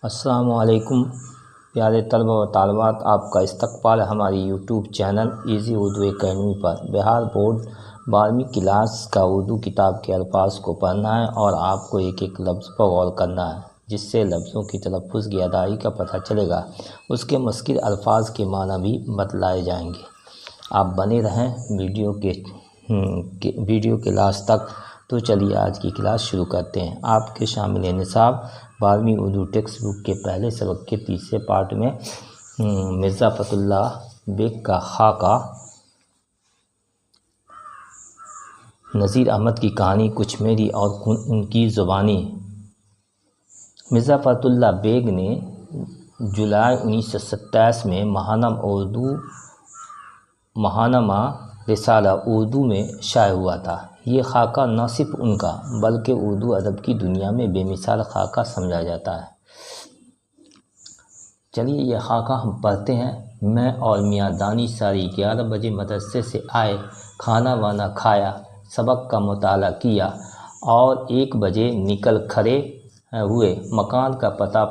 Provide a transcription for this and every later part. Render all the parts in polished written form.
السلام علیکم پیارے طلبہ و طالبات، آپ کا استقبال ہے ہماری YouTube channel Easy Urdu Academy پر۔ بہار بورڈ 12ویں کلاس کا اردو کتاب کے الفاظ کو پڑھنا ہے اور آپ کو ایک ایک لفظ پر غور کرنا ہے، جس سے لفظوں کی تلفظ کی ادائیگی کا پتہ چلے گا۔ اس کے مشکل الفاظ کے معنی بھی بتلائے جائیں گے۔ آپ بنے رہیں ویڈیو کے لاسٹ تک۔ تو چلیے آج کی کلاس شروع کرتے ہیں۔ آپ کے شامل نصاب 12ویں اردو ٹیکسٹ بک کے پہلے سبق کے تیسرے پارٹ میں مرزا فتح اللہ بیگ کا خاکہ، نذیر احمد کی کہانی کچھ میری اور ان کی زبانی۔ مرزا فتح اللہ بیگ نے جولائی 1927 میں ماہنامہ رسالہ اردو میں شائع ہوا تھا۔ یہ خاکہ نہ صرف ان کا بلکہ اردو ادب کی دنیا میں بے مثال خاکہ سمجھا جاتا ہے۔ چلیے یہ خاکہ ہم پڑھتے ہیں۔ میں اور میاں دانی ساڑھے 11 بجے مدرسے سے آئے، کھانا وانا کھایا، سبق کا مطالعہ کیا اور 1 بجے نکل کھڑے ہوئے۔ مکان کا پتہ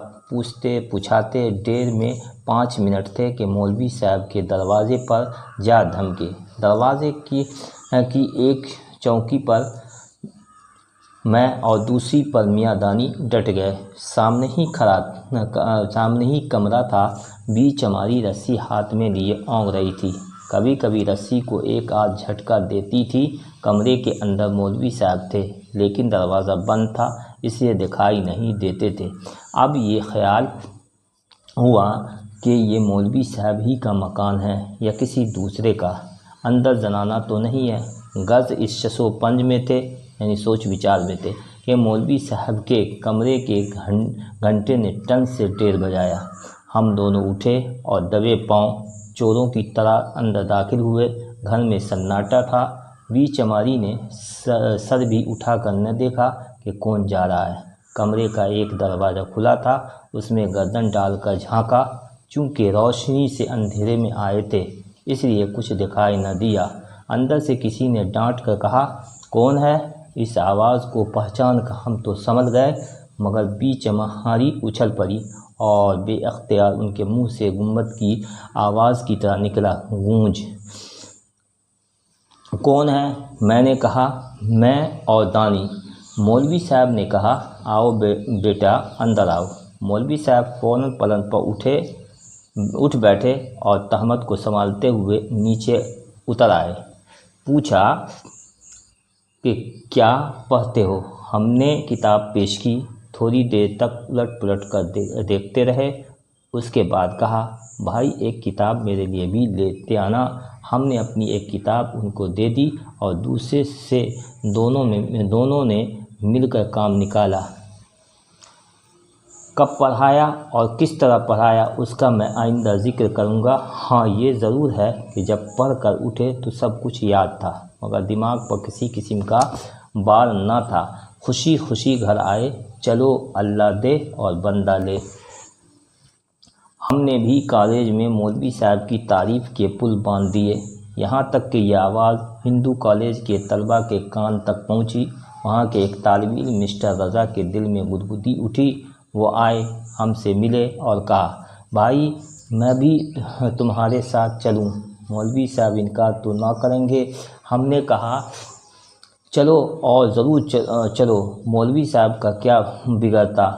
پوچھاتے دیر میں 5 منٹ تھے کہ مولوی صاحب کے دروازے پر جا دھمکے۔ دروازے کی ایک چوکی پر میں اور دوسری پر میاں دانی ڈٹ گئے۔ سامنے ہی کمرہ تھا۔ بیچ ہماری رسی ہاتھ میں لیے اونگ رہی تھی۔ کبھی کبھی رسی کو ایک آدھ جھٹکا دیتی تھی۔ کمرے کے اندر مولوی صاحب تھے، لیکن دروازہ بند تھا، اس لیے دکھائی نہیں دیتے تھے۔ اب یہ خیال ہوا کہ یہ مولوی صاحب ہی کا مکان ہے یا کسی دوسرے کا، اندر زنانہ تو نہیں ہے۔ غرض اس شش و پنج میں تھے، یعنی سوچ وچار میں تھے کہ مولوی صاحب کے کمرے کے گھنٹے نے ٹن سے 1:30 بجایا۔ ہم دونوں اٹھے اور دبے پاؤں چوروں کی طرح اندر داخل ہوئے۔ گھر میں سناٹا تھا۔ بیچ ہماری نے سر بھی اٹھا کر نہ دیکھا کہ کون جا رہا ہے۔ کمرے کا ایک دروازہ کھلا تھا، اس میں گردن ڈال کر جھانکا۔ چونکہ روشنی سے اندھیرے میں آئے تھے، اس لیے کچھ دکھائی نہ دیا۔ اندر سے کسی نے ڈانٹ کر کہا، کون ہے؟ اس آواز کو پہچان کر ہم تو سمجھ گئے، مگر بیچ ہماری اچھل پڑی اور بے اختیار ان کے منہ سے گنبد کی آواز کی طرح نکلا، گونج۔ کون ہے؟ میں نے کہا، میں اور دانی۔ مولوی صاحب نے کہا، آؤ بیٹا اندر آؤ۔ مولوی صاحب فوراً پلنگ پر اٹھ بیٹھے اور تہمت کو سنبھالتے ہوئے نیچے اتر آئے۔ پوچھا کہ کیا پڑھتے ہو؟ ہم نے کتاب پیش کی۔ تھوڑی دیر تک الٹ پلٹ کر دیکھتے رہے۔ اس کے بعد کہا، بھائی ایک کتاب میرے لیے بھی لیتے آنا۔ ہم نے اپنی ایک کتاب ان کو دے دی اور دوسرے سے دونوں نے مل کر کام نکالا۔ کب پڑھایا اور کس طرح پڑھایا اس کا میں آئندہ ذکر کروں گا۔ ہاں یہ ضرور ہے کہ جب پڑھ کر اٹھے تو سب کچھ یاد تھا، مگر دماغ پر کسی قسم کا بار نہ تھا۔ خوشی خوشی گھر آئے۔ چلو اللہ دے اور بندہ لے۔ ہم نے بھی کالج میں مولوی صاحب کی تعریف کے پل باندھ دیے، یہاں تک کہ یہ آواز ہندو کالج کے طلبہ کے کان تک پہنچی۔ وہاں کے ایک طالب علم مسٹر رضا کے دل میں گدگدی اٹھی۔ وہ آئے، ہم سے ملے اور کہا، بھائی میں بھی تمہارے ساتھ چلوں؟ مولوی صاحب انکار تو نہ کریں گے؟ ہم نے کہا، چلو اور ضرور چلو۔ مولوی صاحب کا کیا بگڑتا؟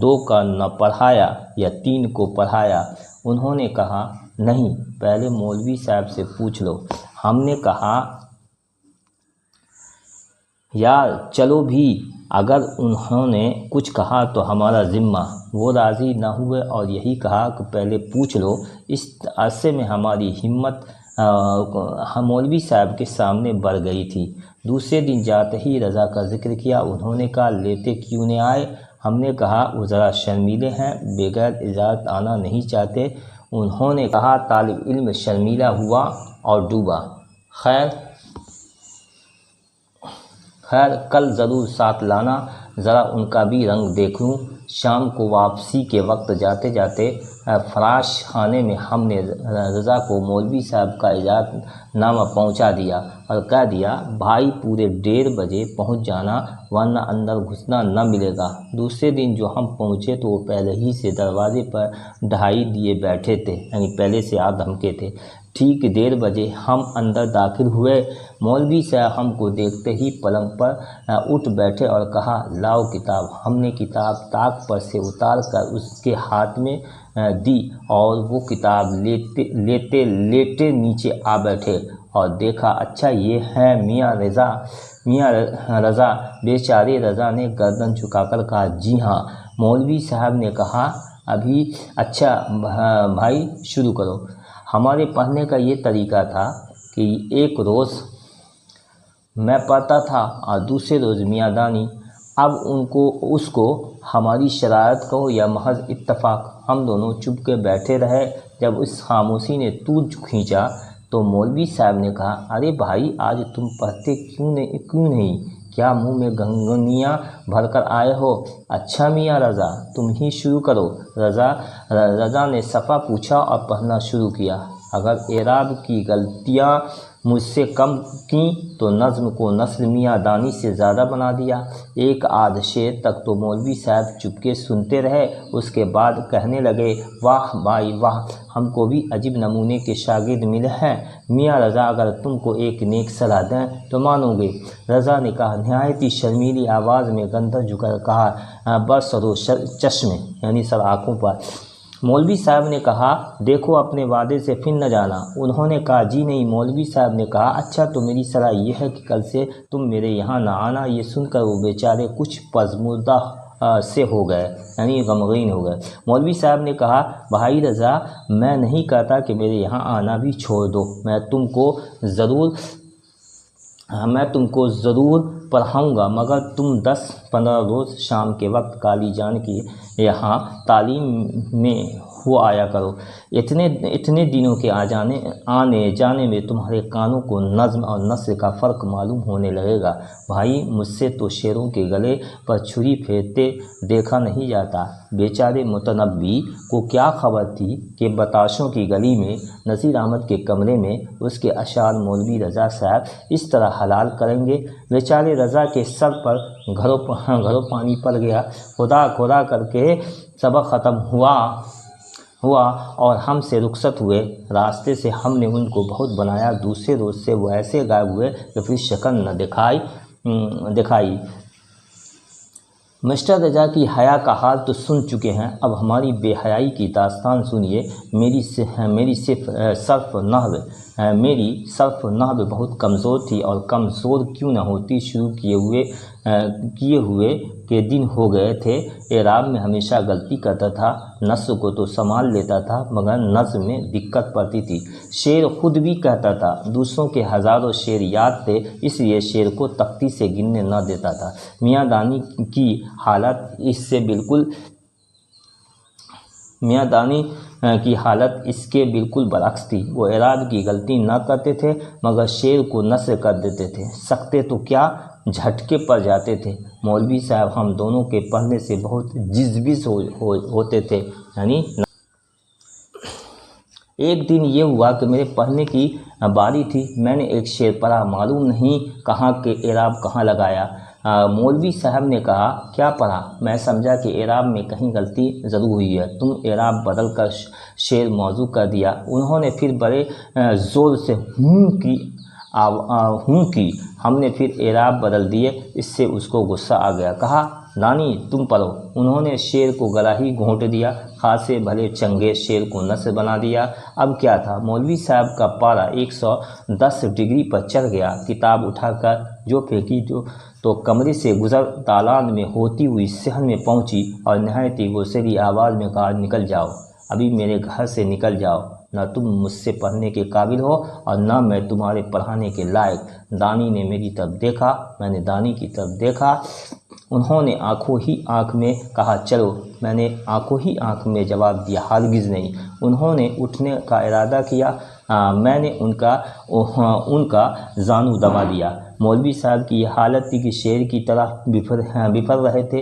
2 کا نہ پڑھایا یا 3 کو پڑھایا؟ انہوں نے کہا، نہیں پہلے مولوی صاحب سے پوچھ لو۔ ہم نے کہا، یار چلو بھی، اگر انہوں نے کچھ کہا تو ہمارا ذمہ۔ وہ راضی نہ ہوئے اور یہی کہا کہ پہلے پوچھ لو۔ اس عرصے میں ہماری ہمت مولوی صاحب کے سامنے بڑھ گئی تھی۔ دوسرے دن جاتے ہی رضا کا ذکر کیا۔ انہوں نے کہا، لیتے کیوں نہیں آئے؟ ہم نے کہا، وہ ذرا شرمیلے ہیں، بغیر اجازت آنا نہیں چاہتے۔ انہوں نے کہا، طالب علم شرمیلا ہوا اور ڈوبا۔ خیر کل ضرور ساتھ لانا، ذرا ان کا بھی رنگ دیکھ لوں۔ شام کو واپسی کے وقت جاتے جاتے فراش خانے میں ہم نے رضا کو مولوی صاحب کا اجازت نامہ پہنچا دیا اور کہہ دیا بھائی پورے 1:30 بجے پہنچ جانا ورنہ اندر گھسنا نہ ملے گا۔ دوسرے دن جو ہم پہنچے تو وہ پہلے ہی سے دروازے پر ڈھائی دیے بیٹھے تھے، یعنی پہلے سے آ دھمکے تھے۔ ٹھیک 1:30 بجے ہم اندر داخل ہوئے۔ مولوی صاحب ہم کو دیکھتے ہی پلنگ پر اٹھ بیٹھے اور کہا لاؤ کتاب۔ ہم نے کتاب طاق پر سے اتار کر اس کے ہاتھ میں دی اور وہ کتاب لیٹے نیچے آ بیٹھے اور دیکھا اچھا یہ ہے میاں رضا۔ بیچارے رضا نے گردن جھکا کر کہا جی ہاں۔ مولوی صاحب نے کہا ابھی اچھا بھائی شروع کرو۔ ہمارے پڑھنے کا یہ طریقہ تھا کہ ایک روز میں پڑھتا تھا اور دوسرے روز میاں دانی۔ اب اس کو ہماری شرارت کہو یا محض اتفاق، ہم دونوں چپ کے بیٹھے رہے۔ جب اس خاموشی نے طول کھینچا تو مولوی صاحب نے کہا ارے بھائی آج تم پڑھتے کیوں نہیں؟ کیا منہ میں گنگنیاں بھر کر آئے ہو؟ اچھا میاں رضا تم ہی شروع کرو۔ رضا نے صفحہ پوچھا اور پڑھنا شروع کیا۔ اگر اعراب کی غلطیاں مجھ سے کم کیں تو نظم کو نثر میاں دانی سے زیادہ بنا دیا۔ ایک آدھ شعر تک تو مولوی صاحب چپکے سنتے رہے، اس کے بعد کہنے لگے واہ بھائی واہ، ہم کو بھی عجیب نمونے کے شاگرد ملے ہیں۔ میاں رضا اگر تم کو ایک نیک صلاح دیں تو مانو گے؟ رضا نے کہا نہایت ہی شرمیلی آواز میں گردن جھکا کہا برسرو چشمے، یعنی سر آنکھوں پر۔ مولوی صاحب نے کہا دیکھو اپنے وعدے سے پھر نہ جانا۔ انہوں نے کہا جی نہیں۔ مولوی صاحب نے کہا اچھا تو میری صلاح یہ ہے کہ کل سے تم میرے یہاں نہ آنا۔ یہ سن کر وہ بیچارے کچھ پژمردہ سے ہو گئے، یعنی غمگین ہو گئے۔ مولوی صاحب نے کہا بھائی رضا میں نہیں کہتا کہ میرے یہاں آنا بھی چھوڑ دو، میں تم کو ضرور پڑھاؤں گا، مگر تم 10-15 روز شام کے وقت کالی جان کی یہاں تعلیم میں ہو آیا کرو۔ اتنے دنوں کے آنے جانے میں تمہارے کانوں کو نظم اور نثر کا فرق معلوم ہونے لگے گا۔ بھائی مجھ سے تو شعروں کے گلے پر چھری پھیرتے دیکھا نہیں جاتا۔ بیچارے متنبی کو کیا خبر تھی کہ بتاشوں کی گلی میں نذیر احمد کے کمرے میں اس کے اشعار مولوی رضا صاحب اس طرح حلال کریں گے۔ بیچارے رضا کے سر پر گھروں پانی پڑ گیا۔ خدا کر کے سبق ختم ہوا اور ہم سے رخصت ہوئے۔ راستے سے ہم نے ان کو بہت بنایا۔ دوسرے روز سے وہ ایسے غائب ہوئے کہ پھر شکل نہ دکھائی۔ مسٹر رضا کی حیا کا حال تو سن چکے ہیں، اب ہماری بے حیائی کی داستان سنیے۔ میری صرف نحو بہت کمزور تھی، اور کمزور کیوں نہ ہوتی، شروع کیے ہوئے کے دن ہو گئے تھے۔ اعراب میں ہمیشہ غلطی کرتا تھا، نثر کو تو سنبھال لیتا تھا مگر نظم میں دقت پڑتی تھی۔ شعر خود بھی کہتا تھا، دوسروں کے ہزاروں شعر یاد تھے، اس لیے شعر کو تختی سے گننے نہ دیتا تھا۔ میاں دانی کی حالت اس کے بالکل برعکس تھی۔ وہ اعراب کی غلطی نہ کرتے تھے مگر شعر کو نثر کر دیتے تھے، سکتے تو کیا جھٹکے پڑ جاتے تھے۔ مولوی صاحب ہم دونوں کے پڑھنے سے بہت جذبیز ہوتے تھے، یعنی ایک دن یہ ہوا کہ میرے پڑھنے کی باری تھی، میں نے ایک شعر پڑھا، معلوم نہیں کہاں کے اعراب کہاں لگایا۔ مولوی صاحب نے کہا کیا پڑھا؟ میں سمجھا کہ اعراب میں کہیں غلطی ضرور ہوئی ہے، تم اعراب بدل کر شعر موضوع کر دیا۔ انہوں نے پھر بڑے زور سے ہوں کی، ہم نے پھر اعراب بدل دیے، اس سے اس کو غصہ آ گیا، کہا دانی تم پڑھو۔ انہوں نے شعر کو گلا ہی گھونٹ دیا، خاصے بھلے چنگے شعر کو نثر بنا دیا۔ اب کیا تھا، مولوی صاحب کا پارہ 110 ڈگری پر چڑھ گیا۔ کتاب اٹھا کر جو پھینکی تو کمرے سے گزر دالان میں ہوتی ہوئی صحن میں پہنچی اور نہایت ہی غصیلی آواز میں کہا نکل جاؤ، ابھی میرے گھر سے نکل جاؤ، نہ تم مجھ سے پڑھنے کے قابل ہو اور نہ میں تمہارے پڑھانے کے لائق۔ دانی نے میری طرف دیکھا، میں نے دانی کی طرف دیکھا۔ انہوں نے آنکھوں ہی آنکھ میں کہا چلو، میں نے آنکھوں ہی آنکھ میں جواب دیا ہرگز نہیں۔ انہوں نے اٹھنے کا ارادہ کیا، میں نے ان کا زانو دبا دیا۔ مولوی صاحب کی یہ حالت تھی کہ شعر کی طرح بفر رہے تھے۔